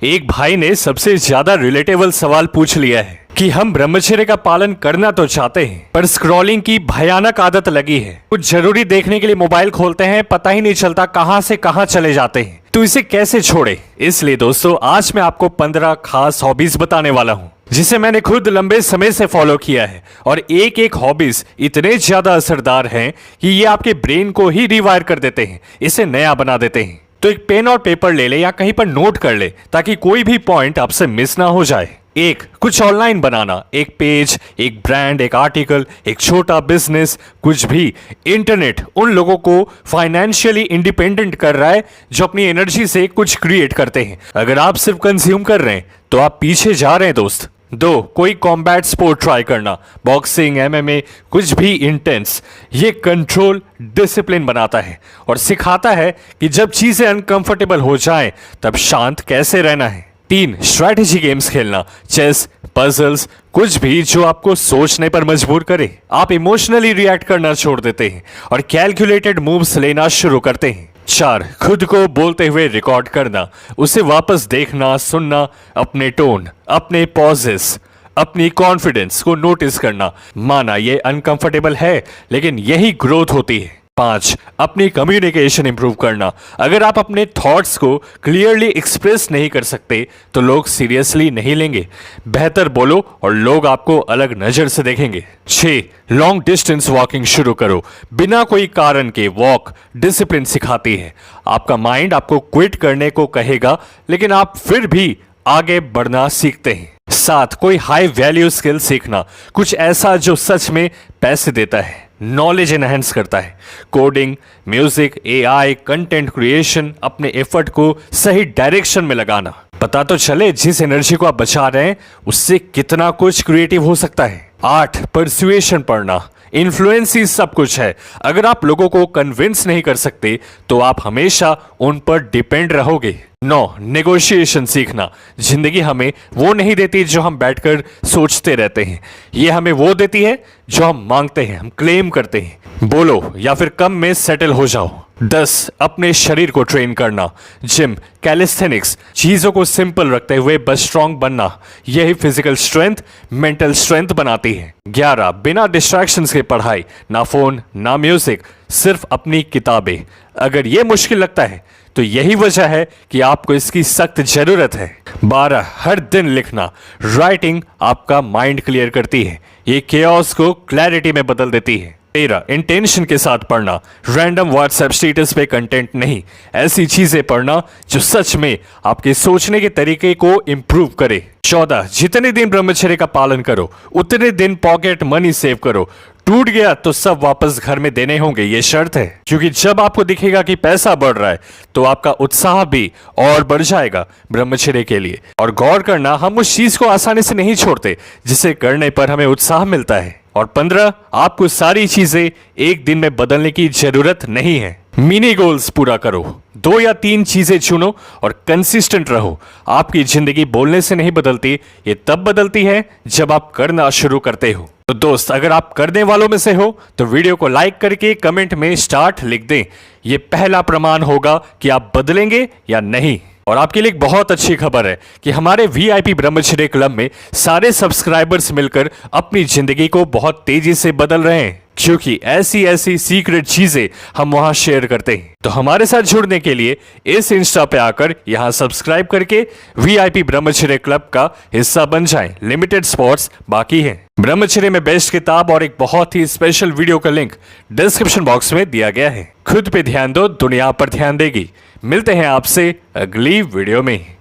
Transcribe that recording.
एक भाई ने सबसे ज्यादा रिलेटेबल सवाल पूछ लिया है कि हम ब्रह्मचर्य का पालन करना तो चाहते हैं, पर स्क्रॉलिंग की भयानक आदत लगी है। कुछ जरूरी देखने के लिए मोबाइल खोलते हैं, पता ही नहीं चलता कहां से कहां चले जाते हैं। तो इसे कैसे छोड़े? इसलिए दोस्तों आज मैं आपको 15 खास हॉबीज बताने वाला हूं, जिसे मैंने खुद लंबे समय से फॉलो किया है। और एक एक हॉबीज इतने ज्यादा असरदार हैं कि ये आपके ब्रेन को ही रिवायर कर देते हैं, इसे नया बना देते हैं। तो एक पेन और पेपर ले ले या कहीं पर नोट कर ले, ताकि कोई भी पॉइंट आपसे मिस ना हो जाए। एक, कुछ ऑनलाइन बनाना, एक पेज, एक ब्रांड, एक आर्टिकल, एक छोटा बिजनेस, कुछ भी। इंटरनेट उन लोगों को फाइनेंशियली इंडिपेंडेंट कर रहा है जो अपनी एनर्जी से कुछ क्रिएट करते हैं। अगर आप सिर्फ कंज्यूम कर रहे हैं तो आप पीछे जा रहे हैं दोस्त। 2, कोई कॉम्बैट स्पोर्ट ट्राई करना, बॉक्सिंग, MMA, कुछ भी इंटेंस। ये कंट्रोल, डिसिप्लिन बनाता है और सिखाता है कि जब चीजें अनकंफर्टेबल हो जाएं तब शांत कैसे रहना है। 3, स्ट्रैटेजी गेम्स खेलना, चेस, पजल्स, कुछ भी जो आपको सोचने पर मजबूर करे। आप इमोशनली रिएक्ट करना छोड़ देते हैं और कैलकुलेटेड मूव्स लेना शुरू करते हैं। 4, खुद को बोलते हुए रिकॉर्ड करना, उसे वापस देखना, सुनना, अपने टोन, अपने पॉजेस, अपनी कॉन्फिडेंस को नोटिस करना। माना ये अनकंफर्टेबल है, लेकिन यही ग्रोथ होती है। 5, अपनी कम्युनिकेशन इंप्रूव करना। अगर आप अपने थॉट्स को क्लियरली एक्सप्रेस नहीं कर सकते तो लोग सीरियसली नहीं लेंगे। बेहतर बोलो और लोग आपको अलग नजर से देखेंगे। 6, लॉन्ग डिस्टेंस वॉकिंग शुरू करो। बिना कोई कारण के वॉक डिसिप्लिन सिखाती है। आपका माइंड आपको क्विट करने को कहेगा, लेकिन आप फिर भी आगे बढ़ना सीखते हैं। 7, कोई हाई वैल्यू स्किल सीखना, कुछ ऐसा जो सच में पैसे देता है, नॉलेज एनहेंस करता है। Coding, music, AI, content creation, अपने एफर्ट को सही डायरेक्शन में लगाना। पता तो चले जिस एनर्जी को आप बचा रहे हैं उससे कितना कुछ क्रिएटिव हो सकता है। 8, परसुएशन पढ़ना। इन्फ्लुएंस ही सब कुछ है। अगर आप लोगों को कन्विंस नहीं कर सकते तो आप हमेशा उन पर डिपेंड रहोगे। 9, नेगोशिएशन सीखना। जिंदगी हमें वो नहीं देती जो हम बैठकर सोचते रहते हैं, ये हमें वो देती है जो हम मांगते हैं, हम क्लेम करते हैं। बोलो या फिर कम में सेटल हो जाओ। 10, अपने शरीर को ट्रेन करना, जिम, कैलिस्थेनिक्स, चीजों को सिंपल रखते हुए बस स्ट्रांग बनना, यही फिजिकल स्ट्रेंथ, मेंटल स्ट्रेंथ बनाती है। 11, बिना डिस्ट्रैक्शंस के पढ़ाई, ना फोन, ना म्यूजिक, सिर्फ अपनी किताबें। अगर ये मुश्किल लगता है तो यही वजह है कि आपको इसकी सख्त जरूरत है। 12, हर दिन लिखना। राइटिंग आपका माइंड क्लियर करती है, ये केओस को क्लैरिटी में बदल देती है। 13, इंटेंशन के साथ पढ़ना। रैंडम व्हाट्सएप स्टेटस पे कंटेंट नहीं, ऐसी चीजें पढ़ना जो सच में आपके सोचने के तरीके को इंप्रूव करे। 14, जितने दिन ब्रह्मचर्य का पालन करो उतने दिन पॉकेट मनी सेव करो। टूट गया तो सब वापस घर में देने होंगे, ये शर्त है। क्योंकि जब आपको दिखेगा कि पैसा बढ़ रहा है तो आपका उत्साह भी और बढ़ जाएगा ब्रह्मचर्य के लिए। और गौर करना, हम उस चीज को आसानी से नहीं छोड़ते जिसे करने पर हमें उत्साह मिलता है। और 15, आपको सारी चीजें एक दिन में बदलने की जरूरत नहीं है। मिनी गोल्स पूरा करो, 2 या 3 चीजें चुनो और कंसिस्टेंट रहो। आपकी जिंदगी बोलने से नहीं बदलती, ये तब बदलती है जब आप करना शुरू करते हो। तो दोस्त, अगर आप करने वालों में से हो तो वीडियो को लाइक करके कमेंट में स्टार्ट लिख दें। ये पहला प्रमाण होगा कि आप बदलेंगे या नहीं। और आपके लिए एक बहुत अच्छी खबर है कि हमारे VIP ब्रह्मचर्य क्लब में सारे सब्सक्राइबर्स मिलकर अपनी जिंदगी को बहुत तेजी से बदल रहे हैं, क्योंकि ऐसी ऐसी सीक्रेट चीजें हम वहां शेयर करते हैं। तो हमारे साथ जुड़ने के लिए इस इंस्टा पे आकर यहां सब्सक्राइब करके VIP ब्रह्मचर्य क्लब का हिस्सा बन जाएं। लिमिटेड स्पॉट्स बाकी हैं। ब्रह्मचर्य में बेस्ट किताब और एक बहुत ही स्पेशल वीडियो का लिंक डिस्क्रिप्शन बॉक्स में दिया गया है। खुद पे ध्यान दो, दुनिया पर ध्यान देगी। मिलते हैं आपसे अगली वीडियो में।